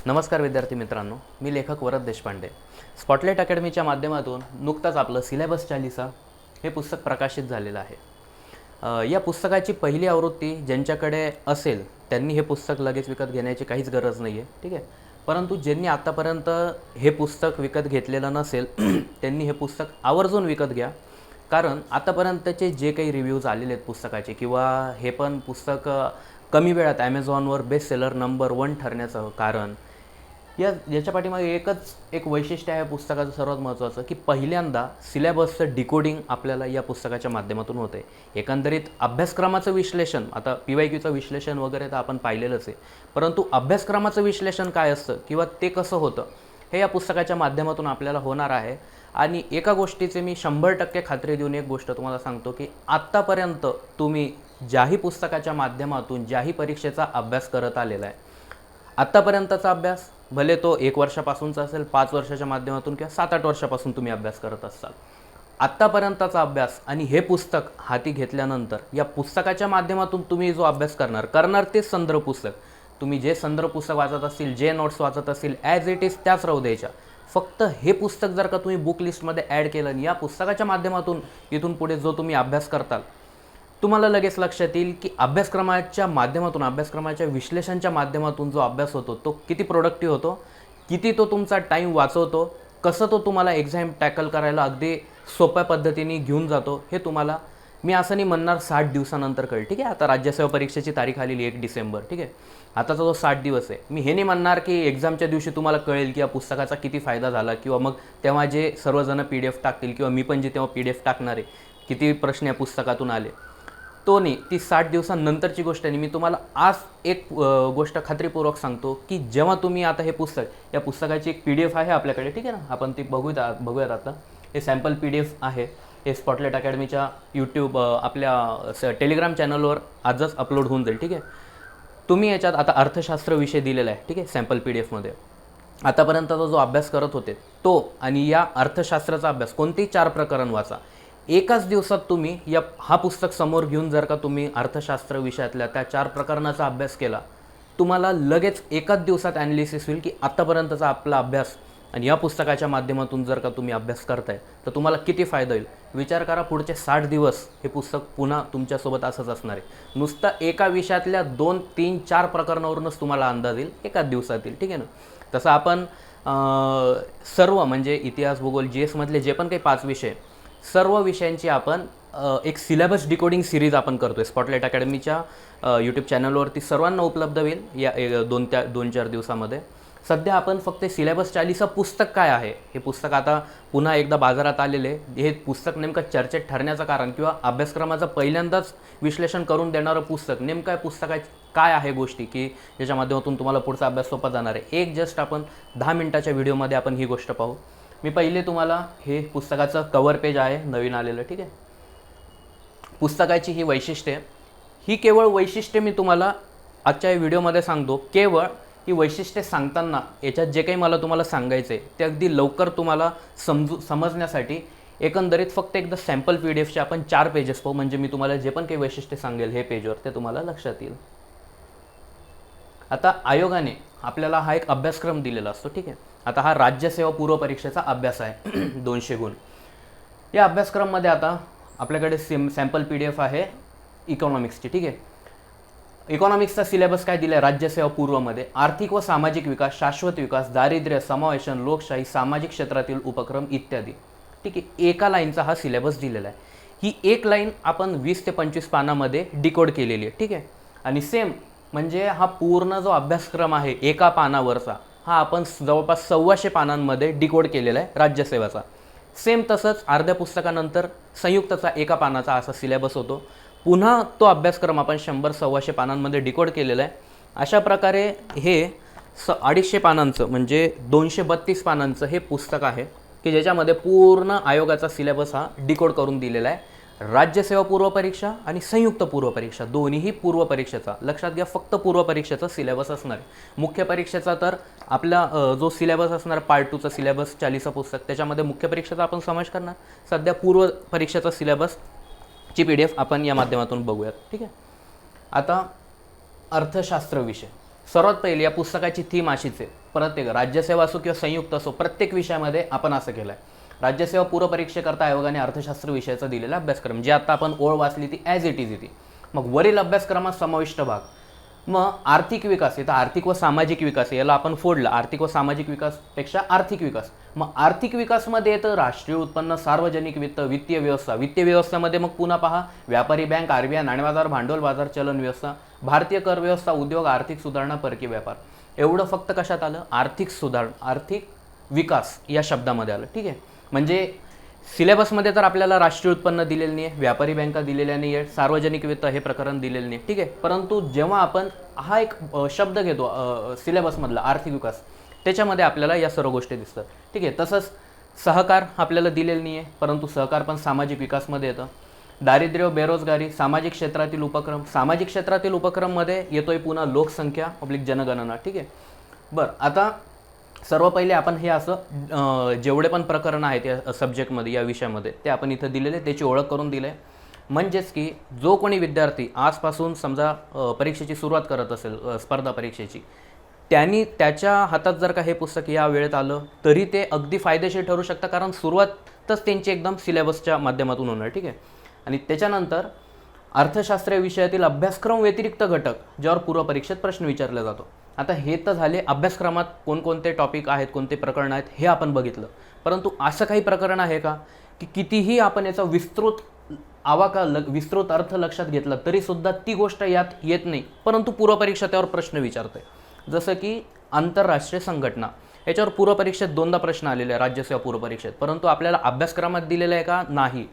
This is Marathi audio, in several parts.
नमस्कार विद्यार्थी मित्रांनो, मी लेखक वरद देशपांडे. स्पॉटलाइट अकॅडमीच्या माध्यमातून नुकताच आपलं सिलेबस चालिसा हे पुस्तक प्रकाशित झालेलं आहे. या पुस्तकाची पहिली आवृत्ती ज्यांच्याकडे असेल त्यांनी हे पुस्तक लगेच विकत घेण्याची काहीच गरज नाही आहे, ठीक आहे. परंतु ज्यांनी आत्तापर्यंत हे पुस्तक विकत घेतलेलं नसेल त्यांनी हे पुस्तक आवर्जून विकत घ्या. कारण आतापर्यंतचे जे काही रिव्ह्यूज आलेले आहेत पुस्तकाचे किंवा हे पण पुस्तक कमी वेळात ॲमेझॉनवर बेस्ट सेलर नंबर 1 ठरण्याचं कारण याच्या पाठीमागे एक वैशिष्ट्य आहे पुस्तकाचं सर्वात महत्त्वाचं, की पहिल्यांदा सिलेबसचं डिकोडिंग आपल्याला या पुस्तकाच्या माध्यमातून होते. एकंदरीत अभ्यासक्रमाचं विश्लेषण, आता PYQचं विश्लेषण वगैरे तर आपण पाहिलेलंच आहे, परंतु अभ्यासक्रमाचं विश्लेषण काय असतं किंवा ते कसं होतं हे या पुस्तकाच्या माध्यमातून आपल्याला होणार आहे. आणि एका गोष्टीचे मी 100% खात्री देऊन एक गोष्ट तुम्हाला सांगतो, की आत्तापर्यंत तुम्ही ज्याही पुस्तकाच्या माध्यमातून ज्याही परीक्षेचा अभ्यास करत आलेला आहे, आत्तापर्यंतचा अभ्यास भले तो 1 वर्षापासूनचा असेल, 5 वर्षाच्या माध्यमातून किंवा 7-8 वर्षापासून तुम्ही अभ्यास करत असाल, आत्तापर्यंतचा अभ्यास आणि हे पुस्तक हाती घेतल्यानंतर या पुस्तकाच्या माध्यमातून तुम्ही जो अभ्यास करणार तेच संदर्भ पुस्तक. तुम्ही जे संदर्भ पुस्तक वाचत असतील, जे नोट्स वाचत असतील, ॲज इट इज त्याच राहू द्यायच्या. फक्त हे पुस्तक जर का तुम्ही बुक लिस्टमध्ये ॲड केलं आणि या पुस्तकाच्या माध्यमातून इथून पुढे जो तुम्ही अभ्यास करताल, तुम्हाला लगेच लक्षात येईल की अभ्यासक्रमाच्या माध्यमातून, अभ्यासक्रमाच्या विश्लेषणाच्या माध्यमातून जो अभ्यास होतो तो किती प्रोडक्टिव्ह होतो, किती तो तुमचा टाईम वाचवतो, कसं तो तुम्हाला एक्झाम टॅकल करायला अगदी सोप्या पद्धतीने घेऊन जातो. हे तुम्हाला मी असं नाही म्हणणार 60 दिवसानंतर कळेल, ठीक आहे. आता राज्यसेवा परीक्षेची तारीख आलेली 1 डिसेंबर, ठीक आहे. आताचा जो 60 दिवस आहे, मी हे नाही म्हणणार की एक्झामच्या दिवशी तुम्हाला कळेल की या पुस्तकाचा किती फायदा झाला किंवा मग तेव्हा जे सर्वजण PDF टाकतील किंवा मी पण जे तेव्हा PDF टाकणार आहे, किती प्रश्न या पुस्तकातून आले, तो नाही. ती 60 दिवसांनंतरची गोष्ट आहे. मी तुम्हाला आज एक गोष्ट खात्रीपूर्वक सांगतो की जेव्हा तुम्ही आता हे पुस्तक, या पुस्तकाची एक PDF आहे आपल्याकडे, ठीक आहे ना, आपण ती बघूयात आता. हे सॅम्पल PDF आहे. हे स्पॉटलाइट अकॅडमीच्या यूट्यूब आपल्या टेलिग्राम चॅनलवर आजच अपलोड होऊन जाईल, ठीक आहे. तुम्ही याच्यात आता अर्थशास्त्र विषय दिलेला आहे, ठीक आहे, सॅम्पल PDFमध्ये. आतापर्यंतचा जो अभ्यास करत होते तो आणि या अर्थशास्त्राचा अभ्यास कोणतेही 4 प्रकरण वाचा. एकाच दिवसात तुम्ही हा पुस्तक समोर घेऊन जर का तुम्ही अर्थशास्त्र विषयातल्या त्या 4 प्रकरणाचा अभ्यास केला, तुम्हाला लगेच एकाच दिवसात ॲनालिसिस होईल की आत्तापर्यंतचा आपला अभ्यास आणि या पुस्तकाच्या माध्यमातून जर का तुम्ही अभ्यास करताय तर तुम्हाला किती फायदा होईल. विचार करा, पुढचे 60 दिवस हे पुस्तक पुन्हा तुमच्यासोबत असंच असणार आहे. नुसतं एका विषयातल्या 2, 3, 4 प्रकरणावरूनच तुम्हाला अंदाज येईल एकाच दिवसात येईल, ठीक आहे ना. तसं आपण सर्व म्हणजे इतिहास, भूगोल, GS मधले जे पण काही 5 विषय, सर्व विषयांची आपण एक सिलेबस डिकोडिंग सिरीज आपण करतो आहे स्पॉटलाइट अकॅडमीच्या यूट्यूब चॅनलवरती. सर्वांना उपलब्ध होईल या 2-4 दिवसामध्ये. सध्या आपण फक्त सिलेबस चालिसा पुस्तक काय आहे, हे पुस्तक आता पुन्हा एकदा बाजारात आलेले. हे पुस्तक नेमकं चर्चेत ठरण्याचं कारण किंवा अभ्यासक्रमाचं पहिल्यांदाच विश्लेषण करून देणारं पुस्तक नेमकं आहे, पुस्तकात काय आहे गोष्टी की ज्याच्या माध्यमातून तुम्हाला पुढचा अभ्यास सोपा जाणार आहे. एक जस्ट आपण 10 मिनिटाच्या व्हिडिओमध्ये आपण ही गोष्ट पाहू. मी पहिले तुम्हाला हे पुस्तकाचं कव्हर पेज आहे नवीन आलेलं, ठीक आहे. पुस्तकाची ही वैशिष्ट्ये, ही केवळ वैशिष्ट्ये मी तुम्हाला आजच्या या व्हिडिओमध्ये सांगतो. केवळ ही वैशिष्ट्ये सांगताना याच्यात जे काही मला तुम्हाला सांगायचं आहे ते अगदी लवकर तुम्हाला समजण्यासाठी एकंदरीत फक्त एकदा सॅम्पल PDFचे आपण 4 पेजेस पाहू. म्हणजे मी तुम्हाला जे पण काही वैशिष्ट्ये सांगेल हे पेजवर ते तुम्हाला लक्षात येईल. आता आयोगाने आपल्याला हा एक अभ्यासक्रम दिलेला असतो, ठीक आहे. आता हा राज्यसेवा पूर्व परीक्षेचा अभ्यास आहे 200 गुण. या अभ्यासक्रममध्ये आता आपल्याकडे सॅम्पल PDF आहे इकॉनॉमिक्सची, ठीक आहे. इकॉनॉमिक्सचा सिलेबस काय दिला आहे राज्यसेवा पूर्वमध्ये? आर्थिक व सामाजिक विकास, शाश्वत विकास, दारिद्र्य, समावेशन, लोकशाही, सामाजिक क्षेत्रातील उपक्रम इत्यादी, ठीक आहे. एका लाईनचा हा सिलेबस दिलेला आहे. ही एक लाईन आपण 20 ते 25 पानामध्ये डिकोड केलेली आहे, ठीक आहे. आणि सेम म्हणजे हा पूर्ण जो अभ्यासक्रम आहे एका पानावरचा, हा आपण जवळपास 125 पानांमध्ये डिकोड केलेला आहे राज्यसेवाचा. सेम तसंच अर्ध्या पुस्तकानंतर संयुक्तचा एका पानाचा असा सिलेबस होतो. पुन्हा तो अभ्यासक्रम आपण 100-125 पानांमध्ये डिकोड केलेला आहे. अशा प्रकारे हे 250 पानांचं म्हणजे 232 पानांचं हे पुस्तक आहे की ज्याच्यामध्ये पूर्ण आयोगाचा सिलेबस हा डिकोड करून दिलेला आहे. राज्यसेवा पूर्व परीक्षा आणि संयुक्त पूर्व परीक्षा दोन्हीही पूर्व परीक्षेचा, लक्षात घ्या, फक्त पूर्व परीक्षेचा सिलेबस असणार आहे. मुख्य परीक्षेचा तर आपला जो सिलेबस असणार पार्ट 2चा सिलेबस 40 पुस्तक, त्याच्यामध्ये मुख्य परीक्षेचा आपण समावेश करणार. सध्या पूर्व परीक्षेचा सिलेबस ची PDF आपण या माध्यमातून बघूयात, ठीक आहे. आता अर्थशास्त्र विषय, सर्वात पहिले या पुस्तकाची थीम अशीच आहे, प्रत्येक राज्यसेवा असो किंवा संयुक्त असो प्रत्येक विषयामध्ये आपण असं केलं आहे. राज्यसेवा पूर्व परीक्षेकरता आयोगाने अर्थशास्त्र विषयाचा दिलेला अभ्यासक्रम, जे आता आपण ओळ वाचली ती ॲज इट इज येते. मग वरील अभ्यासक्रमात समाविष्ट भाग, मग आर्थिक विकास, इथं आर्थिक व सामाजिक विकास, याला आपण फोडलं, आर्थिक व सामाजिक विकासपेक्षा आर्थिक विकास. मग आर्थिक विकासमध्ये येतं राष्ट्रीय उत्पन्न, सार्वजनिक वित्त, वित्तीय व्यवस्था. वित्तीय व्यवस्थेमध्ये मग पुन्हा पहा व्यापारी बँक, आरबीआय, नाणे बाजार, भांडवल बाजार, चलन व्यवस्था, भारतीय कर व्यवस्था, उद्योग, आर्थिक सुधारणा, परकीय व्यापार. एवढं फक्त कशात आलं? आर्थिक सुधारणा, आर्थिक विकास या शब्दामध्ये आलं. ठीक आहे, म्हणजे सिलेबसमध्ये तर आपल्याला राष्ट्रीय उत्पन्न दिलेलं नाही आहे, व्यापारी बँका दिलेल्या नाही आहे, सार्वजनिक वित्त हे प्रकरण दिलेलं नाही. ठीक आहे, परंतु जेव्हा आपण हा एक शब्द घेतो सिलेबसमधला आर्थिक विकास, त्याच्यामध्ये आपल्याला या सर्व गोष्टी दिसतात. ठीक आहे, तसंच सहकार आपल्याला दिलेलं नाही आहे, परंतु सहकार पण सामाजिक विकासमध्ये येतं. दारिद्र्य, बेरोजगारी, सामाजिक क्षेत्रातील उपक्रम, सामाजिक क्षेत्रातील उपक्रममध्ये येतोय पुन्हा लोकसंख्या जनगणना. ठीक आहे, बरं, आता सर्व पहिले आपण हे असं जेवढे पण प्रकरण आहेत या सब्जेक्टमध्ये, या विषयामध्ये, ते आपण इथं दिलेले, त्याची ओळख करून दिले. म्हणजेच की जो कोणी विद्यार्थी आजपासून समजा परीक्षेची सुरुवात करत असेल, स्पर्धा परीक्षेची, त्यांनी त्याच्या हातात जर का हे पुस्तक या वेळेत आलं तरी ते अगदी फायदेशीर ठरू शकतं, कारण सुरुवातच त्यांची एकदम सिलेबसच्या माध्यमातून होणार. ठीक आहे, आणि त्याच्यानंतर अर्थशास्त्र विषयातील अभ्यासक्रम व्यतिरिक्त घटक, ज्यावर पूर्व परीक्षेत प्रश्न विचारला जातो. आता हे तर झाले अभ्यासक्रमात कोणकोणते टॉपिक आहेत, कोणते प्रकरण आहेत हे आपण बघितलं. परंतु असं काही प्रकरण आहे का की कितीही आपण याचा विस्तृत अर्थ लक्षात घेतला तरीसुद्धा ती गोष्ट यात येत नाही, परंतु पूर्व परीक्षा त्यावर प्रश्न विचारते. जसं की आंतरराष्ट्रीय संघटना, याच्यावर पूर्व परीक्षेत 2दा प्रश्न आलेले आहे राज्यसेवा पूर्व परीक्षेत, परंतु आपल्याला अभ्यासक्रमात दिलेलं आहे का? नाही.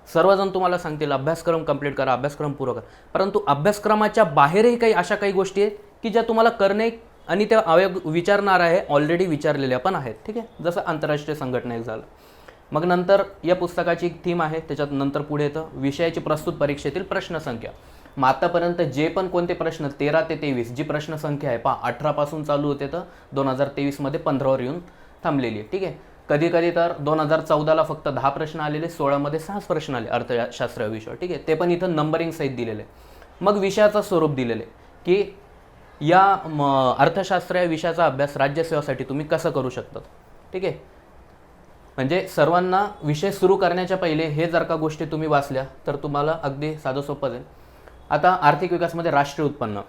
सर्वजण तुम्हाला सांगतील अभ्यासक्रम कंप्लीट करा, अभ्यासक्रम पूर्ण करा, परंतु अभ्यासक्रमाच्या बाहेरही काही अशा काही गोष्टी आहेत की ज्या तुम्हाला करणे आणि त्या आयोग विचारणार आहे, ऑलरेडी विचारलेल्या पण आहेत. ठीक आहे, जसं आंतरराष्ट्रीय संघटना एक झालं. मग नंतर या पुस्तकाची एक थीम आहे, त्याच्यात नंतर पुढे येतं विषयाची प्रस्तुत परीक्षेतील प्रश्नसंख्या. मग आतापर्यंत जे पण कोणते प्रश्न 13 ते 23 जी प्रश्नसंख्या आहे, 18 पासून चालू होते तर 2023 15वर येऊन थांबलेली आहे. ठीक आहे, कधी कधी तर 2014ला फक्त 10 प्रश्न आलेले, 16मध्ये 6 प्रश्न आले अर्थशास्त्र विषय. ठीक आहे, ते पण इथं नंबरिंग सहित दिलेले. मग विषयाचं स्वरूप दिलेले की या अर्थशास्त्र या विषयाचा अभ्यास राज्यसेवासाठी तुम्ही कसं करू शकता. ठीक आहे, म्हणजे सर्वांना विषय सुरू करण्याच्या पहिले हे जर का गोष्टी तुम्ही वाचल्या तर तुम्हाला अगदी साधं सोपं जाईल. आता आर्थिक विकासमध्ये राष्ट्रीय उत्पन्न,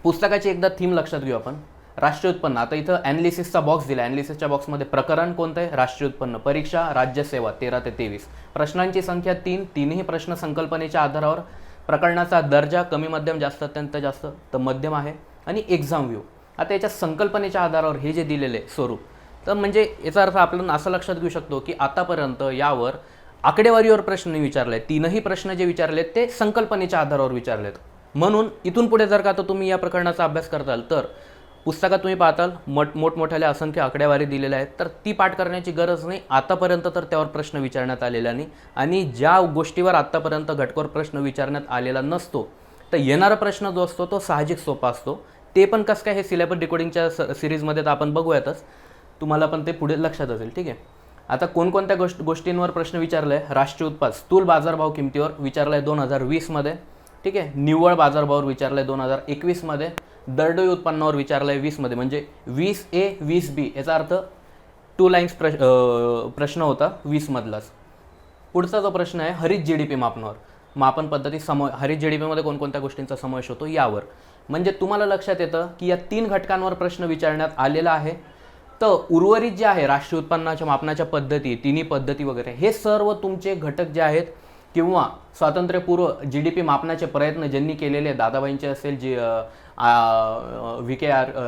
पुस्तकाची एकदा थीम लक्षात घेऊ आपण. राष्ट्रीय उत्पन्न, आता इथं ॲनालिसिसचा बॉक्स दिला, ॲनालिसिसच्या बॉक्समध्ये प्रकरण कोणतं आहे? राष्ट्रीय उत्पन्न. परीक्षा राज्यसेवा 13 ते 23, प्रश्नांची संख्या 3, तीनही प्रश्न संकल्पनेच्या आधारावर, प्रकरणाचा दर्जा कमी, मध्यम, जास्त, अत्यंत जास्त तर मध्यम आहे, आणि एक्झाम व्ह्यू. आता याच्या संकल्पनेच्या आधारावर हे जे दिलेले स्वरूप, तर म्हणजे याचा अर्थ आपण असं लक्षात घेऊ शकतो की आतापर्यंत यावर आकडेवारीवर प्रश्न विचारले, तीनही प्रश्न जे विचारलेत ते संकल्पनेच्या आधारावर विचारलेत. म्हणून इथून पुढे जर का आता तुम्ही या प्रकरणाचा अभ्यास करताल तर पुस्तकात तुम्ही पाहताल मोठमोठ्याल्या असंख्य आकडेवारी दिलेल्या आहेत, तर ती पाठ करण्याची गरज नाही. आतापर्यंत तर त्यावर प्रश्न विचारण्यात आलेला नाही, आणि ज्या गोष्टीवर आतापर्यंत घटकोर प्रश्न विचारण्यात आलेला नसतो तर येणारा प्रश्न जो असतो तो साहजिक सोपा असतो. ते पण कसं काय हे सिलेबस डिकोडिंगच्या सिरीजमध्ये तर आपण बघूयातच, तुम्हाला पण ते पुढे लक्षात असेल. ठीक आहे, आता कोणकोणत्या गोष्टींवर प्रश्न विचारला आहे? राष्ट्रीय उत्पादन स्थूल बाजारभाव किमतीवर विचारला आहे 2020मध्ये. ठीक आहे, निव्वळ बाजारभावावर विचारलं आहे 2021मध्ये, दरडोई उत्पन्नावर विचारलं आहे 20मध्ये, म्हणजे 20A 20B, याचा अर्थ 2 लाईन्स प्रश्न होता 20मधलाच. पुढचा जो प्रश्न आहे हरित GDP मापन पद्धती हरित GDPमध्ये कोणकोणत्या गोष्टींचा समावेश होतो यावर. म्हणजे तुम्हाला लक्षात येतं की या 3 घटकांवर प्रश्न विचारण्यात आलेला आहे. तर उर्वरित जे आहे राष्ट्रीय उत्पन्नाच्या मापनाच्या पद्धती, तिन्ही पद्धती वगैरे, हे सर्व तुमचे घटक जे आहेत किंवा स्वातंत्र्यपूर्व GDP मापनाचे प्रयत्न ज्यांनी केलेले, दादाबाईंचे असेल, VK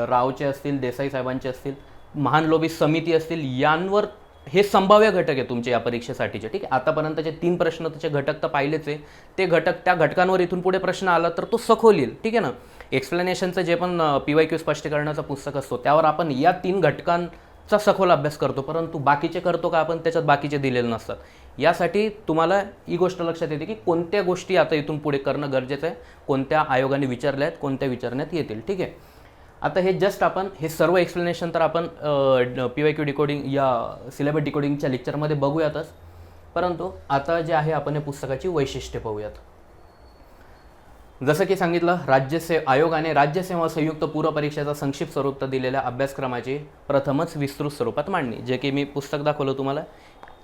रावचे असतील, देसाई साहेबांचे असतील, महान लोभी समिती असतील, यांवर हे संभाव्य घटक आहे तुमचे या परीक्षेसाठीचे. ठीक आहे, आतापर्यंतचे 3 प्रश्न त्याचे घटक तर पाहिलेच आहे, ते घटक त्या घटकांवर इथून पुढे प्रश्न आला तर तो सखोल येईल. ठीक आहे ना, एक्सप्लेनेशनचं जे पण PYQ स्पष्टीकरणाचं पुस्तक असतो त्यावर आपण या 3 घटकांचा सखोल अभ्यास करतो, परंतु बाकीचे करतो का आपण? त्याच्यात बाकीचे दिलेले नसतात. यासाठी तुम्हाला ही गोष्ट लक्षात येते की कोणत्या गोष्टी आता इथून पुढे करणं गरजेचं आहे, कोणत्या आयोगाने विचारल्या आहेत, कोणत्या विचारण्यात येतील. ठीक आहे, आता हे जस्ट आपण हे सर्व एक्सप्लेनेशन तर आपण PYQ डिकोडिंग या सिलेबस डिकोडिंगच्या लेक्चरमध्ये बघूयातच, परंतु आता जे आहे आपण या पुस्तकाची वैशिष्ट्ये पाहूयात. जसं की सांगितलं, आयोगाने राज्यसेवा संयुक्त पूर्व परीक्षेचा संक्षिप्त स्वरूप दिलेल्या अभ्यासक्रमाची प्रथमच विस्तृत स्वरूपात मांडणी, जे की मी पुस्तक दाखवलं तुम्हाला.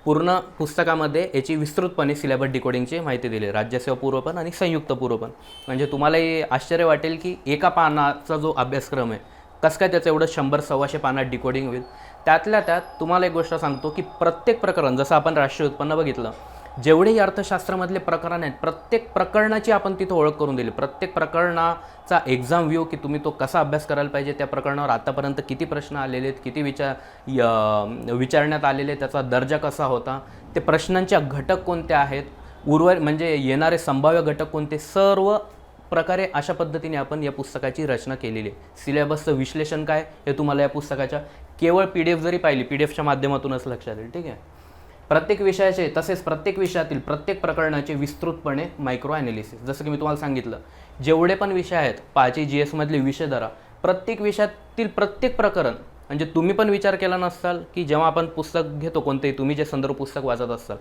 पूर्ण पुस्तकामध्ये याची विस्तृतपणे सिलेबस डिकोडिंगची माहिती दिली, राज्यसेवा पूर्वपण आणि संयुक्त पूर्वपण. म्हणजे तुम्हालाही आश्चर्य वाटेल की एका पानाचा जो अभ्यासक्रम आहे, कसं काय त्याचं एवढं 100-125 पानात डिकोडिंग होईल. त्यातल्या त्यात तुम्हाला एक गोष्ट सांगतो की प्रत्येक प्रकरण, जसं आपण राष्ट्रीय उत्पन्न बघितलं, जेवढेही अर्थशास्त्रामधले प्रकरण आहेत, प्रत्येक प्रकरणाची आपण तिथं ओळख करून दिली. प्रत्येक प्रकरणाचा एक्झाम व्ह्यू, की तुम्ही तो कसा अभ्यास करायला पाहिजे, त्या प्रकरणावर आतापर्यंत किती प्रश्न आलेले आहेत, किती विचारण्यात आलेले, त्याचा दर्जा कसा होता, ते प्रश्नांचे घटक कोणते आहेत, म्हणजे येणारे संभाव्य घटक कोणते, सर्व प्रकारे अशा पद्धतीने आपण या पुस्तकाची रचना केलेली आहे. सिलेबसचं विश्लेषण काय हे तुम्हाला या पुस्तकाच्या केवळ PDF जरी पाहिली, PDFच्या माध्यमातूनच लक्षात येईल. ठीक आहे. प्रत्येक विषयाचे तसेच प्रत्येक विषयातील प्रत्येक प्रकरणाचे विस्तृतपणे मायक्रो ॲनालिसिस, जसं की मी तुम्हाला सांगितलं, जेवढे पण विषय आहेत 5वी GS मधले विषय धरा, प्रत्येक विषयातील प्रत्येक प्रकरण, म्हणजे तुम्ही पण विचार केला नसाल की जेव्हा आपण पुस्तक घेतो कोणतेही, तुम्ही जे संदर्भ पुस्तक वाचत असाल,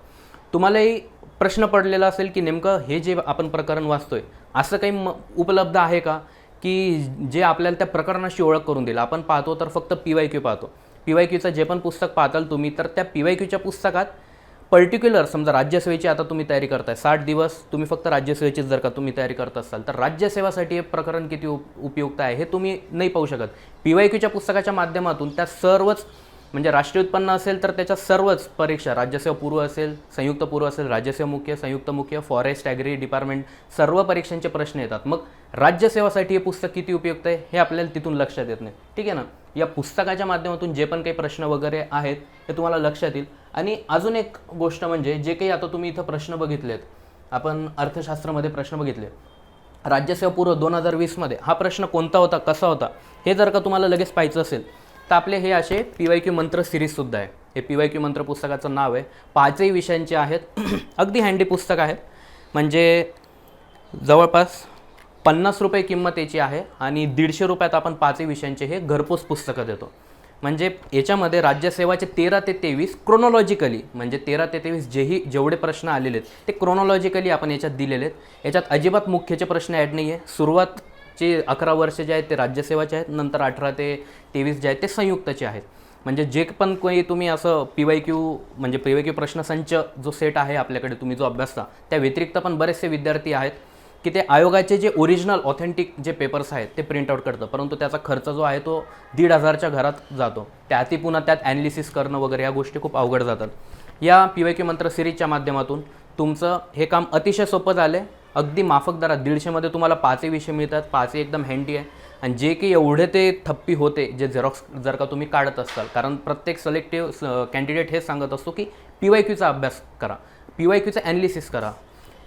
तुम्हालाही प्रश्न पडलेला असेल की नेमकं हे जे आपण प्रकरण वाचतोय असं काही उपलब्ध आहे का की जे आपल्याला त्या प्रकरणाशी ओळख करून देईल. आपण पाहतो तर फक्त PYQ पाहतो. PYQचं जे पण पुस्तक पाहताल तुम्ही, तर त्या PYQच्या पुस्तकात पर्टिक्युलर, समजा राज्यसेवेची आता तुम्ही तयारी करताय, 60 दिवस तुम्ही फक्त राज्यसेवेचीच जर का तुम्ही तयारी करत असाल, तर राज्यसेवासाठी हे प्रकरण किती उपयुक्त आहे हे तुम्ही नाही पाहू शकत. PYQच्या पुस्तकाच्या माध्यमातून त्या सर्वच, म्हणजे राष्ट्रीय उत्पन्न असेल तर त्याच्या सर्वच परीक्षा, राज्यसेवा पूर्व असेल, संयुक्त पूर्व असेल, राज्यसेवा मुख्य, संयुक्त मुख्य, फॉरेस्ट, ॲग्री डिपार्टमेंट, सर्व परीक्षांचे प्रश्न येतात. मग राज्यसेवासाठी हे पुस्तक किती उपयुक्त आहे हे आपल्याला तिथून लक्षात येत नाही. ठीक आहे ना. या पुस्तकाच्या माध्यमातून जे पण काही प्रश्न वगैरे आहेत हे तुम्हाला लक्षात येईल. आणि अजून एक गोष्ट म्हणजे, जे काही आता तुम्ही इथं प्रश्न बघितलेत, आपण अर्थशास्त्रामध्ये प्रश्न बघितले, राज्यसेवा पूर्व 2020 मध्ये हा प्रश्न कोणता होता, कसा होता, हे जर का तुम्हाला लगेच पाहायचं असेल तर आपले हे असे PYQ मंत्र सिरीजसुद्धा आहे. हे PYQ मंत्र पुस्तकाचं नाव आहे. 5ही विषयांचे आहेत. अगदी हँडी पुस्तक आहेत. म्हणजे जवळपास 50 रुपये किंमत याची आहे आणि 150 रुपयात आपण 5ही विषयांचे हे घरपोच पुस्तकं देतो. म्हणजे याच्यामध्ये राज्यसेवाचे 13 ते 23 क्रोनॉलॉजिकली, म्हणजे 13 ते 23 जेवढे प्रश्न आलेले आहेत ते क्रोनॉलॉजिकली आपण याच्यात दिलेले आहेत. याच्यात अजिबात मुख्यचे प्रश्न ॲड नाही आहे. सुरुवातचे 11 वर्ष जे आहेत ते राज्यसेवाचे आहेत, नंतर 18 ते 23 जे आहेत ते संयुक्तचे आहेत. म्हणजे जे पण काही तुम्ही असं PYQ प्रश्नसंच जो सेट आहे आपल्याकडे, तुम्ही जो अभ्यासता, त्या व्यतिरिक्त पण बरेचसे विद्यार्थी आहेत की ते आयोगाचे जे ओरिजिनल ऑथेंटिक जे पेपर्स आहेत ते प्रिंट आउट करतं, परंतु त्याचा खर्च जो आहे तो 1,500च्या घरात जातो. त्यातही पुन्हा त्यात ॲनालिसिस करणं वगैरे ह्या गोष्टी खूप अवघड जातात. या PYQ मंत्र सिरीजच्या माध्यमातून तुमचं हे काम अतिशय सोपं झालं आहे. अगदी माफक दरात 150मध्ये तुम्हाला 5ही विषय मिळतात. 5ही एकदम हँडी आहे. आणि जे की एवढे ते थप्पी होते, जे झेरॉक्स जर का तुम्ही काढत असाल, कारण प्रत्येक सिलेक्टिव्ह कॅन्डिडेट हेच सांगत असतो की PYQचा अभ्यास करा, PYQचं ॲनालिसिस करा.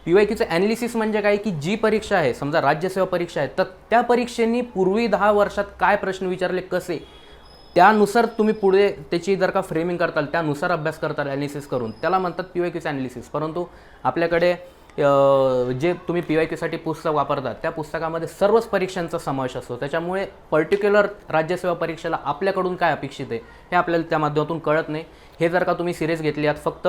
PYQचं ॲनालिसिस म्हणजे काय की जी परीक्षा आहे, समजा राज्यसेवा परीक्षा आहे, तर त्या परीक्षेनी पूर्वी 10 वर्षात काय प्रश्न विचारले, कसे, त्यानुसार तुम्ही पुढे त्याची जर का फ्रेमिंग करताल, त्यानुसार अभ्यास करताल ॲनालिसिस करून, त्याला म्हणतात PYQचं ॲनालिसिस. परंतु आपल्याकडे जे तुम्ही PYQसाठी पुस्तक वापरतात त्या पुस्तकामध्ये सर्वच परीक्षांचा समावेश असतो. त्याच्यामुळे पर्टिक्युलर राज्यसेवा परीक्षेला आपल्याकडून काय अपेक्षित आहे हे आपल्याला त्या माध्यमातून कळत नाही. हे जर का तुम्ही सिरीज घेतली आहात, फक्त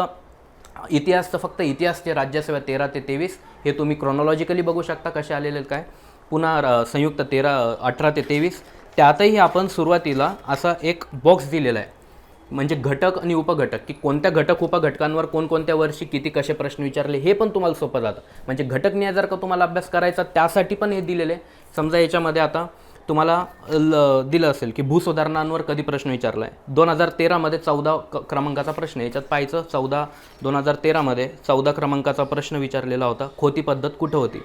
इतिहास ते राज्यसेवा 13 ते 23 हे तुम्ही क्रोनॉलॉजिकली बघू शकता कसे आलेले काय. पुन्हा संयुक्त 18 ते 23 त्यातही आपण सुरुवातीला असा एक बॉक्स दिलेला आहे, म्हणजे घटक आणि उपघटक, की कोणत्या घटक उपघटकांवर कोणकोणत्या वर्षी किती कसे प्रश्न विचारले हे पण तुम्हाला सोपं जातं. म्हणजे घटकनिहाय जर का तुम्हाला अभ्यास करायचा त्यासाठी पण हे दिलेले. समजा याच्यामध्ये आता तुम्हाला दिलं असेल की भूसुधारणांवर कधी प्रश्न विचारला आहे, 2013मध्ये 14 क्रमांकाचा प्रश्न, याच्यात पाहायचं 2013मध्ये 14 क्रमांकाचा प्रश्न विचारलेला होता, खोती पद्धत कुठं होती.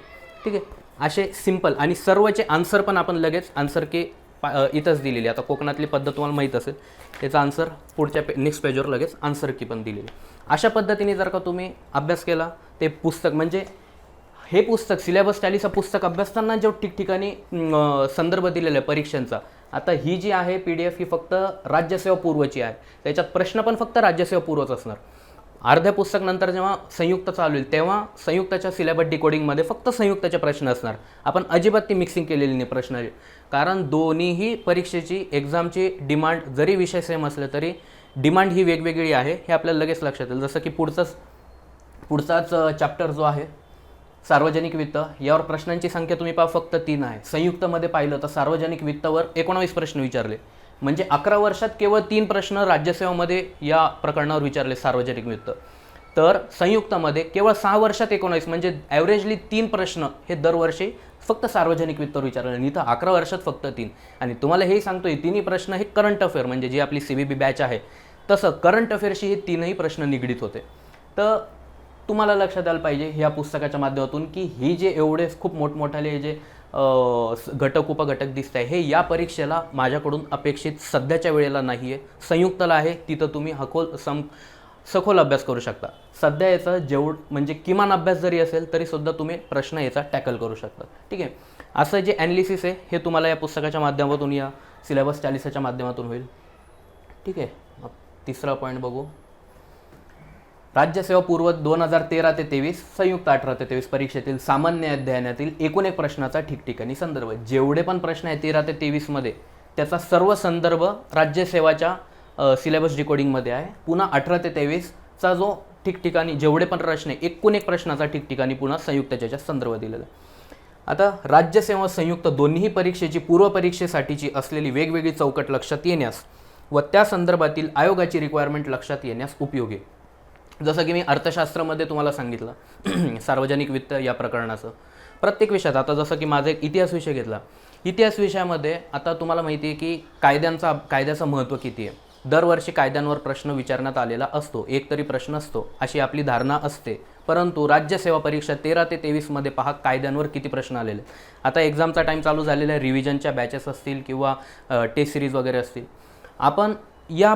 ठीक आहे. असे सिंपल आणि सर्वचे आन्सर पण आपण लगेच आन्सर की इथंच दिलेली. आता कोकणातली पद्धत तुम्हाला माहीत असेल, त्याचा आन्सर पुढच्या नेक्स्ट पेजवर लगेच आन्सर की पण दिलेली. अशा पद्धतीने जर का तुम्ही अभ्यास केला, ते पुस्तक म्हणजे हे पुस्तक सिलेबस टॅलीचं पुस्तक अभ्यासताना जो ठिकठिकाणी संदर्भ दिलेला आहे परीक्षांचा, आता ही जी आहे PDF ही फक्त राज्यसेवा पूर्वची आहे. त्याच्यात प्रश्न पण फक्त राज्यसेवा पूर्वच असणार. अर्ध्या पुस्तक नंतर जेव्हा संयुक्त चालू होईल तेव्हा संयुक्ताच्या सिलेबस डिकोडिंगमध्ये फक्त संयुक्ताचे प्रश्न असणार. आपण अजिबात ती मिक्सिंग केलेली नाही प्रश्नाची, कारण दोन्हीही परीक्षेची एक्झामची डिमांड जरी विषय सेम असले तरी डिमांड ही वेगवेगळी आहे, हे आपल्याला लगेच लक्षात येईल. जसं की पुढचाच चॅप्टर जो आहे सार्वजनिक वित्त यावर प्रश्नांची संख्या तुम्ही पहा फक्त 3 आहे. संयुक्तमध्ये पाहिलं तर सार्वजनिक वित्तावर 19 प्रश्न विचारले, म्हणजे 11 वर्षात केवळ 3 प्रश्न राज्यसेवामध्ये या प्रकरणावर विचारले सार्वजनिक वित्त. तर संयुक्तमध्ये केवळ 6 वर्षात 19, म्हणजे ॲव्हरेजली 3 प्रश्न हे दरवर्षी फक्त सार्वजनिक वित्तावर विचारले, आणि इथं 11 वर्षात फक्त 3. आणि तुम्हाला हेही सांगतोय तिन्ही प्रश्न हे करंट अफेअर, म्हणजे जी आपली CBB बॅच आहे तसं करंट अफेअरशी हे तीनही प्रश्न निगडीत होते. तर तुम्हाला लक्षात आलं पाहिजे ह्या पुस्तकाच्या माध्यमातून की ही जे एवढे खूप मोठमोठाले जे घटक उपघटक दिसत आहे हे या परीक्षेला माझ्याकडून अपेक्षित सध्याच्या वेळेला नाही आहे. संयुक्तला आहे, तिथं तुम्ही सखोल अभ्यास करू शकता. सध्या याचा म्हणजे किमान अभ्यास जरी असेल तरी सुद्धा तुम्ही प्रश्न याचा टॅकल करू शकता. ठीक आहे, असं जे ॲनालिसिस आहे हे तुम्हाला या पुस्तकाच्या माध्यमातून, या सिलेबस 40च्या माध्यमातून होईल. ठीक आहे, तिसरा पॉईंट बघू. राज्यसेवा पूर्व 2013 ते 23, संयुक्त 18 ते 23 परीक्षेतील सामान्य अध्ययनातील एकूण एक प्रश्नाचा ठिकठिकाणी संदर्भ. जेवढे पण प्रश्न आहेत 13 ते 23मध्ये त्याचा सर्व संदर्भ राज्यसेवाच्या सिलेबस डिकोडिंगमध्ये आहे. पुन्हा 18 ते 23चा जो ठिकठिकाणी जेवढे पण प्रश्न आहे एकूण एक प्रश्नाचा ठिकठिकाणी पुन्हा संयुक्तच्या संदर्भ दिलेला आहे. आता राज्यसेवा संयुक्त दोन्ही परीक्षेची पूर्व परीक्षेसाठीची असलेली वेगवेगळी चौकट लक्षात येण्यास व त्या संदर्भातील आयोगाची रिक्वायरमेंट लक्षात येण्यास उपयोगी. जसं की मी अर्थशास्त्रामध्ये तुम्हाला सांगितलं सार्वजनिक वित्त या प्रकरणाचं प्रत्येक विषयात. आता जसं की माझा एक इतिहास विषय घेतला, इतिहास विषयामध्ये आता तुम्हाला माहिती आहे की कायद्याचं महत्त्व किती आहे. दरवर्षी कायद्यांवर प्रश्न विचारण्यात आलेला असतो, एक तरी प्रश्न असतो अशी आपली धारणा असते. परंतु राज्यसेवा परीक्षा 13 ते 23मध्ये पहा कायद्यांवर किती प्रश्न आलेले. आता एक्झामचा टाईम चालू झालेला आहे, रिव्हिजनच्या बॅचेस असतील किंवा टेस्ट सिरीज वगैरे असतील. आपण या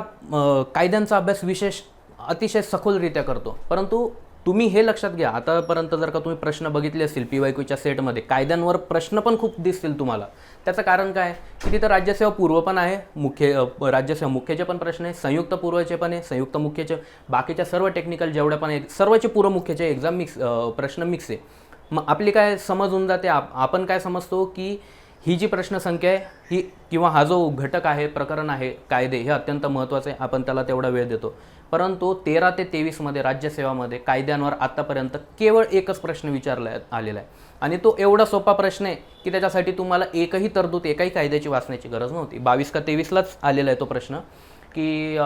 कायद्यांचा अभ्यास अतिशय सखोलरित्या करतो. परंतु तुम्ही हे लक्षात घ्या, आतापर्यंत जर का तुम्ही प्रश्न बघितले असतील PYQच्या सेटमध्ये कायद्यांवर प्रश्न पण खूप दिसतील तुम्हाला. त्याचं कारण काय की तिथं राज्यसेवा पूर्व पण आहे, राज्यसेवा मुख्यचे पण प्रश्न आहे, संयुक्त पूर्वचे पण आहे, संयुक्त मुख्यचे, बाकीच्या सर्व टेक्निकल जेवढ्या पण आहेत सर्वचे पूर्व मुख्यचे एक्झाम प्रश्न मिक्स आहे. मग आपली काय समज होऊन जाते, आपण काय समजतो की ही जी प्रश्नसंख्या आहे ही किंवा हा जो घटक आहे, प्रकरण आहे कायदे, हे अत्यंत महत्त्वाचं आहे, आपण त्याला तेवढा वेळ देतो. परंतु 13 ते 23मध्ये राज्यसेवामध्ये कायद्यांवर आत्तापर्यंत केवळ एकच प्रश्न विचारण्यात आलेला आहे, आणि तो एवढा सोपा प्रश्न आहे की त्याच्यासाठी तुम्हाला एकही तरतूद एकाही कायद्याची वाचण्याची गरज नव्हती. 22 का 23लाच आलेला आहे तो प्रश्न की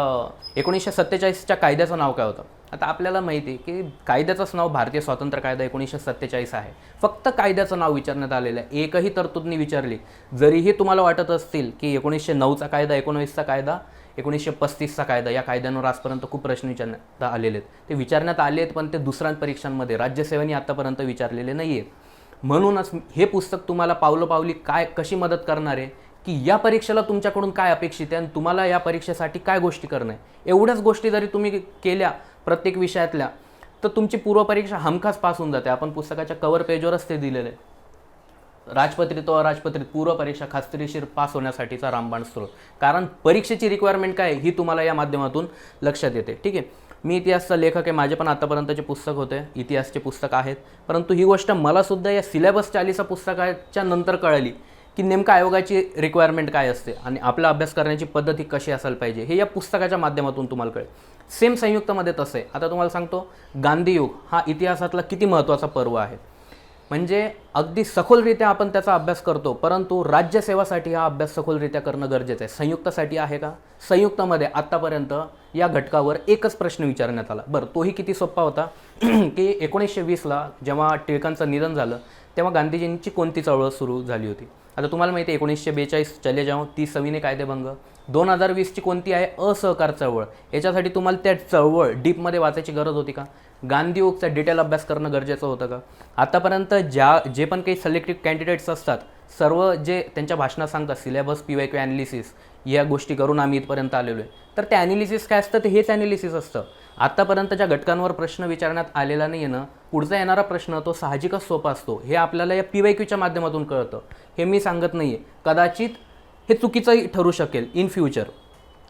1947च्या कायद्याचं नाव काय होतं. आता आपल्याला माहिती आहे की कायद्याचंच नाव भारतीय स्वातंत्र्य कायदा 1947 आहे. फक्त कायद्याचं नाव विचारण्यात आलेलं आहे, एकही तरतूदनी विचारली. जरीही तुम्हाला वाटत असतील की 1909चा कायदा, 19चा कायदा, 1935चा कायदा, या कायद्यांवर आजपर्यंत खूप प्रश्न विचारण्यात आलेले आहेत. ते विचारण्यात आले आहेत पण ते दुसऱ्या परीक्षांमध्ये राज्यसेवेने आतापर्यंत विचारलेले नाही आहेत. म्हणूनच हे पुस्तक तुम्हाला पावलोपावली कशी मदत करणार आहे की या परीक्षेला तुमच्याकडून काय अपेक्षित आहे आणि तुम्हाला या परीक्षेसाठी काय गोष्टी करणं आहे. एवढ्याच गोष्टी जरी तुम्ही केल्या प्रत्येक विषयातल्या तर तुमची पूर्वपरीक्षा हमखास पास होऊन जाते. आपण पुस्तकाच्या कव्हर पेजवरच ते दिलेलं आहे, राजपत्रित व अराजपत्रित पूर्व परीक्षा खात्रीशीर पास होण्यासाठीचा रामबाण स्रोत. कारण परीक्षेची रिक्वायरमेंट काय ही तुम्हाला या माध्यमातून लक्षात येते. ठीक आहे, मी इतिहासचा लेखक आहे, माझे पण आतापर्यंतचे पुस्तक होते, इतिहासचे पुस्तक आहेत. परंतु ही गोष्ट मलासुद्धा या सिलेबस 40 पुस्तकाच्या नंतर कळली की नेमकं आयोगाची रिक्वायरमेंट काय असते आणि आपला अभ्यास करण्याची पद्धती कशी असायला पाहिजे हे या पुस्तकाच्या माध्यमातून तुम्हाला कळेल. सेम संयुक्तमध्ये तसं आहे. आता तुम्हाला सांगतो, गांधीयुग हा इतिहासातला किती महत्त्वाचा पर्व आहे. म्हणजे अगदी सखोलरित्या आपण त्याचा अभ्यास करतो, परंतु राज्यसेवासाठी हा अभ्यास सखोलरित्या करणं गरजेचं आहे. संयुक्तसाठी आहे का? संयुक्तमध्ये आत्तापर्यंत या घटकावर एकच प्रश्न विचारण्यात आला. बरं, तोही किती सोपा होता की 1920ला जेव्हा टिळकांचं निधन झालं तेव्हा गांधीजींची कोणती चळवळ सुरू झाली होती. आता तुम्हाला माहिती आहे 1942 चले जाओ, 30 सविनय कायदेभंग. 2020ची कोणती आहे? असहकार चळवळ. याच्यासाठी तुम्हाला त्या चळवळ डीपमध्ये वाचायची गरज होती का? गांधीयुगचा डिटेल अभ्यास करणं गरजेचं होतं का? आतापर्यंत जे पण काही सिलेक्टिव्ह कॅन्डिडेट्स असतात सर्व जे त्यांच्या भाषणात सांगतात सिलेबस PYQ ॲनालिसिस या गोष्टी करून आम्ही इथपर्यंत आलेलो आहे. तर ते ॲनालिसिस काय असतं? ते हेच ॲनालिसिस असतं. आत्तापर्यंत ज्या घटकांवर प्रश्न विचारण्यात आलेला नाही आहे ना, पुढचा येणारा प्रश्न तो साहजिकच सोपा असतो. हे आपल्याला या PYQच्या माध्यमातून कळतं. हे मी सांगत नाही आहे. कदाचित हे चुकीचंही ठरू शकेल इन फ्युचर.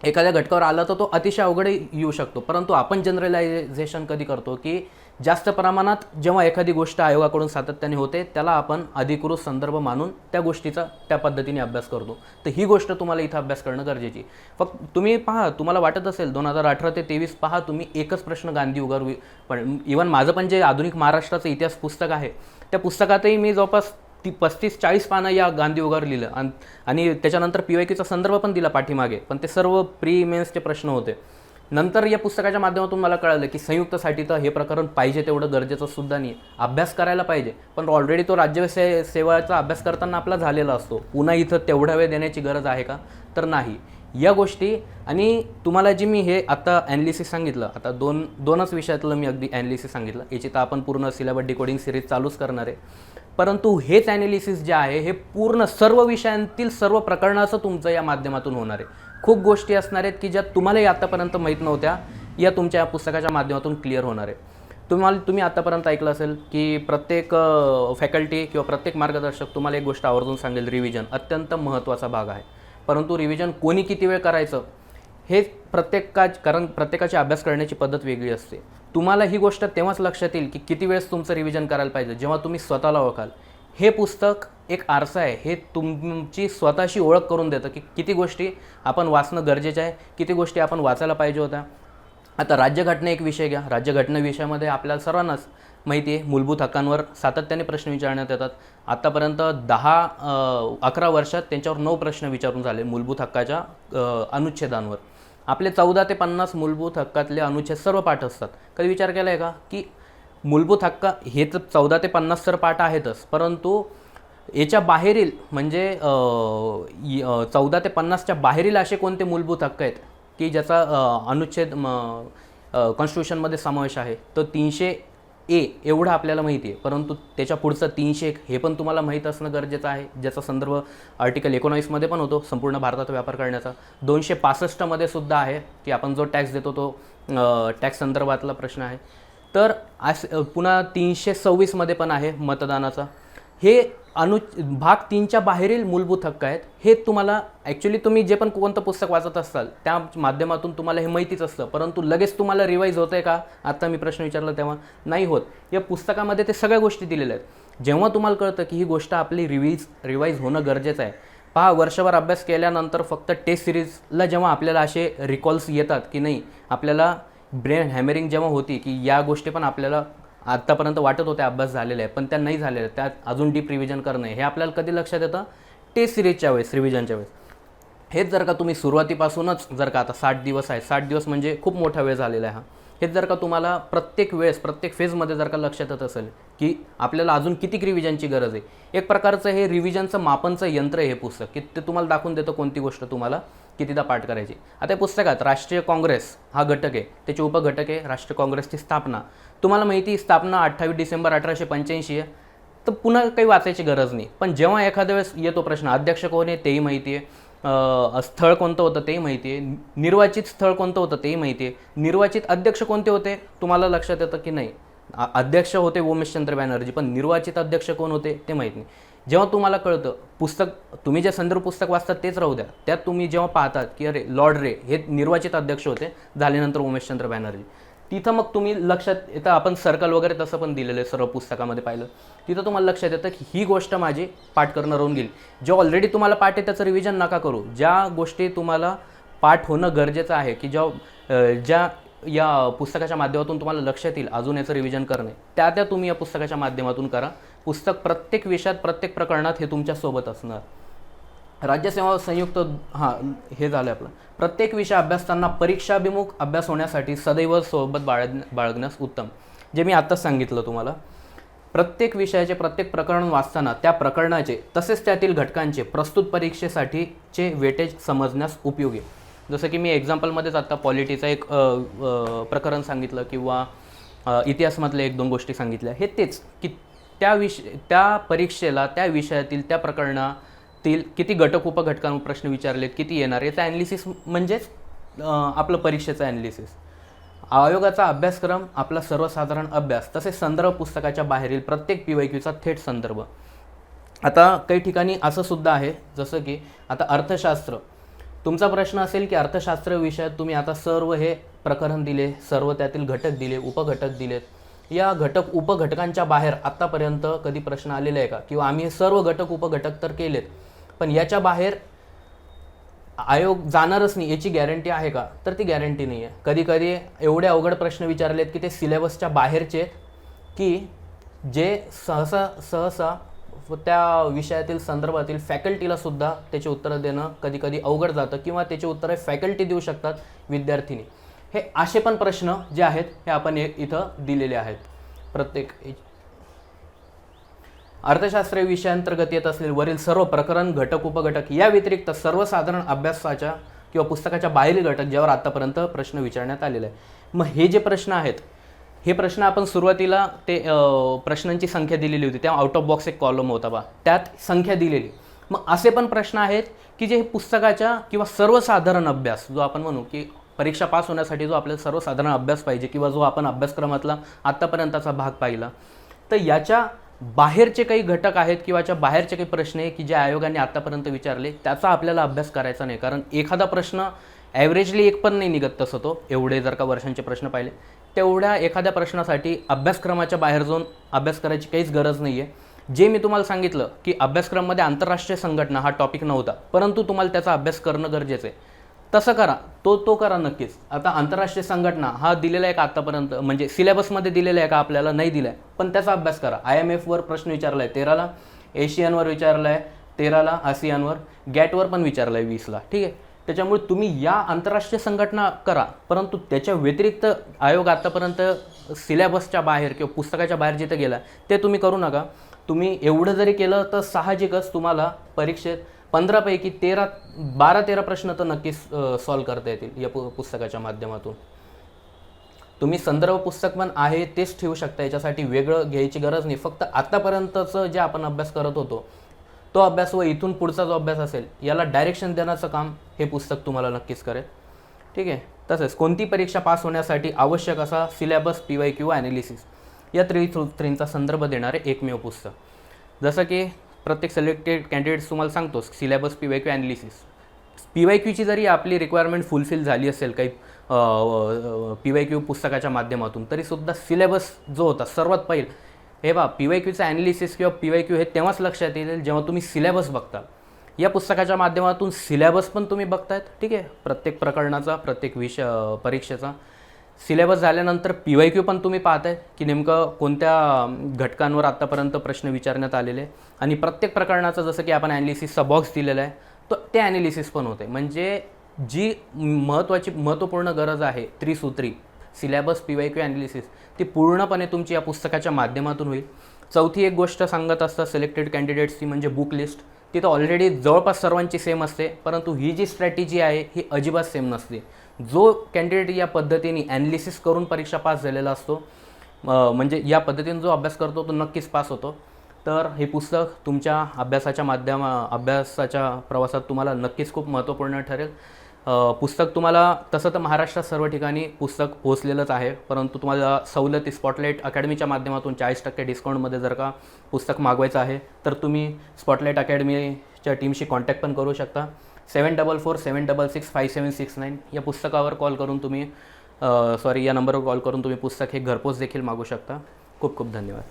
एखाद्या घटकावर आला तर तो अतिशय अवघड येऊ शकतो. परंतु आपण जनरलायझेशन कधी करतो की जास्त प्रमाणात जेव्हा एखादी गोष्ट आयोगाकडून सातत्याने होते त्याला आपण अधिकृत संदर्भ मानून त्या गोष्टीचा त्या पद्धतीने अभ्यास करतो. तर ही गोष्ट तुम्हाला इथं अभ्यास करणं गरजेची. फक्त तुम्ही पहा, तुम्हाला वाटत असेल 2018 ते 23 पहा तुम्ही एकच प्रश्न गांधी उगार, पण इव्हन माझं पण जे आधुनिक महाराष्ट्राचं इतिहास पुस्तक आहे त्या पुस्तकातही मी जवळपास 35-40 पानं या गांधी उगार लिहिलं आणि त्याच्यानंतर PYQचा संदर्भ पण दिला पाठीमागे, पण ते सर्व प्री मेन्सचे प्रश्न होते. नंतर या पुस्तकाच्या माध्यमातून मला कळलं की संयुक्तसाठी तर हे प्रकरण पाहिजे तेवढं गरजेचं सुद्धा नाही, अभ्यास करायला पाहिजे, पण ऑलरेडी तो सेवाचा अभ्यास करताना आपला झालेला असतो. पुन्हा इथं तेवढा वेळ देण्याची गरज आहे का, तर नाही. या गोष्टी आणि तुम्हाला जी मी हे आता ॲनालिसिस सांगितलं, आता दोनच विषयातलं मी अगदी ॲनालिसिस सांगितलं, याची तर आपण पूर्ण सिलेबस डिकोडिंग सिरीज चालूच करणार आहे. परंतु हेच ॲनालिसिस जे आहे हे पूर्ण सर्व विषयांतील सर्व प्रकरणाचं तुमचं या माध्यमातून होणार आहे. खूप गोष्टी असणार आहेत की ज्या तुम्हालाही आतापर्यंत माहीत नव्हत्या, या तुमच्या पुस्तकाच्या माध्यमातून क्लिअर होणार आहे. तुम्ही आतापर्यंत ऐकलं असेल की प्रत्येक फॅकल्टी किंवा प्रत्येक मार्गदर्शक तुम्हाला एक गोष्ट आवर्जून सांगेल, रिव्हिजन अत्यंत महत्त्वाचा भाग आहे. परंतु रिव्हिजन कोणी किती वेळ करायचं हे कारण प्रत्येकाची अभ्यास करण्याची पद्धत वेगळी असते. तुम्हाला ही गोष्ट तेव्हाच लक्षात येईल की किती वेळेस तुमचं रिव्हिजन करायला पाहिजे जेव्हा तुम्ही स्वतःला ओळखाल. हे पुस्तक एक आरसा आहे, हे तुमची स्वतःशी ओळख करून देतं की किती गोष्टी आपण वाचणं गरजेचं आहे, किती गोष्टी आपण वाचायला पाहिजे होत्या. आता राज्यघटना एक विषय घ्या, राज्यघटना विषयामध्ये आपल्याला सर्वांनाच माहिती आहे मूलभूत हक्कांवर सातत्याने प्रश्न विचारण्यात येतात. आत्तापर्यंत 11 वर्षात त्यांच्यावर 9 प्रश्न विचारून झाले मूलभूत हक्काच्या अनुच्छेदांवर. आपले 14 ते 50 मूलभूत हक्कातले अनुच्छेद सर्व पाठ असतात. कधी विचार केला आहे का की मूलभूत हक्क हे तर 14 ते 50 तर पाठ आहेतच, परंतु याच्या बाहेरील म्हणजे 14 ते 50च्या बाहेरील असे कोणते मूलभूत हक्क आहेत की ज्याचा अनुच्छेद कॉन्स्टिट्यूशनमध्ये समावेश आहे? तर 300A एवढं आपल्याला माहिती आहे, परंतु त्याच्या पुढचं 301 हे पण तुम्हाला माहीत असणं गरजेचं आहे, ज्याचा संदर्भ आर्टिकल 19 मध्ये पण होतो, संपूर्ण भारतात व्यापार करण्याचा. 265 मध्ये सुद्धा आहे की आपण जो टॅक्स देतो तो टॅक्स संदर्भातला प्रश्न आहे. तर पुन्हा 326 मध्ये पण आहे मतदानाचा. हे भाग 3च्या बाहेरील मूलभूत हक्क आहेत. हे तुम्हाला ॲक्च्युली तुम्ही जे पण कोणतं पुस्तक वाचत असाल त्या माध्यमातून तुम्हाला हे माहितीच असतं, परंतु लगेच तुम्हाला रिवाईज होतं आहे का? आता मी प्रश्न विचारला तेव्हा नाही होत. या पुस्तकामध्ये ते सगळ्या गोष्टी दिलेल्या आहेत. जेव्हा तुम्हाला कळतं की ही गोष्ट आपली रिवाईज होणं गरजेचं आहे. पहा, वर्षभर अभ्यास केल्यानंतर फक्त टेस्ट सिरीजला जेव्हा आपल्याला असे रिकॉल्स येतात की नाही, आपल्याला ब्रेन हॅमरिंग जेव्हा होती की या गोष्टी पण आपल्याला आत्तापर्यंत वाटत होत्या अभ्यास झालेला आहे पण त्या नाही झालेल्या, त्यात अजून डीप रिव्हिजन करणं हे आपल्याला कधी लक्षात येतं? टेस्ट सिरीजच्या वेळेस, रिव्हिजनच्या वेळेस. हेच जर का तुम्ही सुरुवातीपासूनच जर का आता 60 दिवस आहे, 60 दिवस म्हणजे खूप मोठा वेळ झालेला आहे हा, हेच जर का तुम्हाला प्रत्येक वेळेस प्रत्येक फेजमध्ये जर का लक्षात येत असेल की आपल्याला अजून किती रिव्हिजनची गरज आहे, एक प्रकारचं हे रिव्हिजनचं मापनचं यंत्र आहे हे पुस्तक, की ते तुम्हाला दाखवून देतं कोणती गोष्ट तुम्हाला कितीदा पाठ करायची. आता या पुस्तकात राष्ट्रीय काँग्रेस हा घटक आहे, त्याचे उपघटक आहे राष्ट्रीय काँग्रेसची स्थापना. तुम्हाला माहिती स्थापना 28 डिसेंबर 1885 आहे, तर पुन्हा काही वाचायची गरज नाही. पण जेव्हा एखाद्या वेळेस येतो प्रश्न अध्यक्ष कोण आहे तेही माहिती आहे, स्थळ कोणतं होतं तेही माहिती आहे, निर्वाचित स्थळ कोणतं होतं तेही माहिती आहे, निर्वाचित अध्यक्ष कोणते होते तुम्हाला लक्षात येतं की नाही? अध्यक्ष होते उमेशचंद्र बॅनर्जी, पण निर्वाचित अध्यक्ष कोण होते ते माहीत नाही. जेव्हा तुम्हाला कळतं पुस्तक, तुम्ही जे संदर्भ पुस्तक वाचतात तेच राहू द्या, त्यात तुम्ही जेव्हा पाहतात की अरे लॉर्ड रे हे निर्वाचित अध्यक्ष होते, झाल्यानंतर उमेशचंद्र बॅनर्जी, तिथं मग तुम्ही लक्षात येतं, आपण सर्कल वगैरे तसं पण दिलेलं आहे सर्व पुस्तकामध्ये पाहिलं, तिथं तुम्हाला लक्षात येतं की ही गोष्ट माझी पाठ करणं राहून गेली. जे ऑलरेडी तुम्हाला पाठ आहे त्याचं रिव्हिजन नका करू. ज्या गोष्टी तुम्हाला पाठ होणं गरजेचं आहे की ज्या या पुस्तकाच्या माध्यमातून तुम्हाला लक्षात येईल अजून याचं रिव्हिजन करणे, त्या तुम्ही या पुस्तकाच्या माध्यमातून करा. पुस्तक प्रत्येक विषयात प्रत्येक प्रकरणात हे तुमच्यासोबत असणार. राज्यसेवा संयुक्त हे झालं आपलं. प्रत्येक विषय अभ्यासताना परीक्षाभिमुख अभ्यास होण्यासाठी सदैव सोबत बाळगण्यास उत्तम. जे मी आत्ताच सांगितलं तुम्हाला, प्रत्येक विषयाचे प्रत्येक प्रकरण वाचताना त्या प्रकरणाचे तसेच त्यातील घटकांचे प्रस्तुत परीक्षेसाठीचे वेटेज समजण्यास उपयोगी. जसं की मी एक्झाम्पलमध्येच आत्ता पॉलिटीचं एक प्रकरण सांगितलं किंवा इतिहासामधल्या 1-2 गोष्टी सांगितल्या. हे तेच की त्या परीक्षेला त्या विषयातील त्या प्रकरणातील किती घटक उपघटकांवर प्रश्न विचारलेत, किती येणार, याचा ॲनालिसिस म्हणजेच आपलं परीक्षेचं ॲनालिसिस. आयोगाचा अभ्यासक्रम आपला सर्वसाधारण अभ्यास तसेच संदर्भ पुस्तकाच्या बाहेरील प्रत्येक PYQचा थेट संदर्भ. आता काही ठिकाणी असं सुद्धा आहे जसं की आता अर्थशास्त्र, तुमचा प्रश्न असेल की अर्थशास्त्र विषयात तुम्ही आता सर्व हे प्रकरण दिले, सर्व त्यातील घटक दिले, उपघटक दिलेत, या घटक उपघटकांच्या बाहेर आत्तापर्यंत कधी प्रश्न आलेले आहे का, किंवा आम्ही हे सर्व घटक उपघटक तर केलेत पण याच्या बाहेर आयोग जाणारच नाही याची गॅरंटी आहे का, तर ती गॅरंटी नाही आहे. कधी कधी एवढे अवघड प्रश्न विचारलेत की ते सिलेबसच्या बाहेरचे, की जे सहसा त्या विषयातील संदर्भातील फॅकल्टीला सुद्धा त्याची उत्तरं देणं कधी कधी अवघड जातं, किंवा त्याची उत्तरं फॅकल्टी देऊ शकतात विद्यार्थीनी. हे असे पण प्रश्न जे आहेत हे आपण इथं दिलेले आहेत. प्रत्येक अर्थशास्त्र विषयांतर्गत येत असलेले वरील सर्व प्रकरण, घटक, उपघटक या व्यतिरिक्त सर्वसाधारण अभ्यासाच्या किंवा पुस्तकाच्या बाहेरील घटक ज्यावर आतापर्यंत प्रश्न विचारण्यात आलेले आहे. मग हे जे प्रश्न आहेत हे प्रश्न आपण सुरुवातीला ते प्रश्नांची संख्या दिलेली होती, त्या आउट ऑफ बॉक्स एक कॉलम होता बा, त्यात संख्या दिलेली. मग असे पण प्रश्न आहेत की जे पुस्तकाच्या किंवा सर्वसाधारण अभ्यास जो आपण म्हणू की परीक्षा पास होण्यासाठी जो आपल्याला सर्वसाधारण अभ्यास पाहिजे, किंवा जो आपण अभ्यासक्रमातला आत्तापर्यंतचा भाग पाहिला, तर याच्या बाहेरचे काही घटक आहेत किंवा याच्या बाहेरचे काही प्रश्न आहे की जे आयोगाने आत्तापर्यंत विचारले त्याचा आपल्याला अभ्यास करायचा नाही. कारण एखादा प्रश्न ॲव्हरेजली एक पण नाही निघत तसं, तो एवढे जर का वर्षांचे प्रश्न पाहिले तेवढ्या एखाद्या प्रश्नासाठी अभ्यासक्रमाच्या बाहेर जाऊन अभ्यास करायची काहीच गरज नाही आहे. जे मी तुम्हाला सांगितलं की अभ्यासक्रमामध्ये आंतरराष्ट्रीय संघटना हा टॉपिक नव्हता, परंतु तुम्हाला त्याचा अभ्यास करणं गरजेचं आहे, तसं करा, तो करा नक्कीच. आता आंतरराष्ट्रीय संघटना हा दिलेला आहे का आत्तापर्यंत, म्हणजे सिलेबसमध्ये दिलेला आहे का, आपल्याला नाही दिला आहे, पण त्याचा अभ्यास करा. IMFवर प्रश्न विचारला आहे 13ला, एशियनवर विचारला आहे 13ला, आसियानवर, गॅटवर पण विचारला आहे 20ला, ठीक आहे. त्याच्यामुळे तुम्ही या आंतरराष्ट्रीय संघटना करा, परंतु त्याच्या व्यतिरिक्त आयोग आत्तापर्यंत सिलेबसच्या बाहेर किंवा पुस्तकाच्या बाहेर जिथं गेला ते तुम्ही करू नका. तुम्ही एवढं जरी केलं तर साहजिकच तुम्हाला परीक्षेत 15 पैकी 12-13 प्रश्न तर नक्कीच सॉल्व करता येतील या पुस्तकाच्या माध्यमातून. तुम्ही संदर्भ पुस्तक पण आहे तेच ठेवू शकता, याच्यासाठी वेगळं घ्यायची गरज नाही. फक्त आत्तापर्यंतचं जे आपण अभ्यास करत होतो तो अभ्यास व इथून पुढचा जो अभ्यास असेल याला डायरेक्शन देण्याचं काम हे पुस्तक तुम्हाला नक्कीच करेल, ठीक आहे. तसेच कोणती परीक्षा पास होण्यासाठी आवश्यक असा सिलेबस, PYQ, ॲनालिसिस या त्रिसूत्रींचा संदर्भ देणारे एकमेव पुस्तक. जसं की प्रत्येक सिलेक्टेड कॅन्डिडेट्स तुम्हाला सांगतो सिलेबस, PYQ, ॲनालिसिस. PYQची जरी आपली रिक्वायरमेंट फुलफिल झाली असेल काही PYQ पुस्तकाच्या माध्यमातून, तरीसुद्धा सिलेबस जो होता सर्वात पहिले हे PYQचं ॲनालिसिस किंवा PYQ हे तेव्हाच लक्षात येईल जेव्हा तुम्ही सिलेबस बघता. या पुस्तकाच्या माध्यमातून सिलेबस पण तुम्ही बघतायत, ठीक आहे, प्रत्येक प्रकरणाचा, प्रत्येक परीक्षेचा सिलेबस झाल्यानंतर PYQ पण तुम्ही पाहताय की नेमकं कोणत्या घटकांवर आत्तापर्यंत प्रश्न विचारण्यात आलेले, आणि प्रत्येक प्रकरणाचं जसं की आपण ॲनालिसिसचा बॉक्स दिलेला आहे तो ते ॲनालिसिस पण होते. म्हणजे जी महत्त्वपूर्ण गरज आहे त्रिसूत्री सिलेबस, PYQ, ॲनालिसिस ती पूर्णपणे तुमची या पुस्तकाच्या माध्यमातून होईल. चौथी एक गोष्ट सांगत असतात सिलेक्टेड कॅन्डिडेट्सची म्हणजे बुक लिस्ट. ती तर ऑलरेडी जवळपास सर्वांची सेम असते, परंतु ही जी स्ट्रॅटेजी आहे ही अजिबात सेम नसते. जो कॅन्डिडेट या पद्धतीने ॲनालिसिस करून परीक्षा पास झालेला असतो, म्हणजे या पद्धतीने जो अभ्यास करतो तो नक्कीच पास होतो. तर हे पुस्तक तुमच्या अभ्यासाच्या प्रवासात तुम्हाला नक्कीच खूप महत्त्वपूर्ण ठरेल. पुस्तक तुम्हाला तसं तर महाराष्ट्रात सर्व ठिकाणी पुस्तक पोहोचलेलंच आहे, परंतु तुम्हाला सवलती स्पॉटलाईट अकॅडमीच्या माध्यमातून 40% डिस्काउंटमध्ये जर का पुस्तक मागवायचं आहे तर तुम्ही स्पॉटलाईट अकॅडमीच्या टीमशी कॉन्टॅक्ट पण करू शकता. 7447665769 या पुस्तकावर कॉल करून तुम्ही या नंबरवर कॉल करून तुम्ही पुस्तक हे घरपोच देखील मागू शकता. खूप खूप धन्यवाद.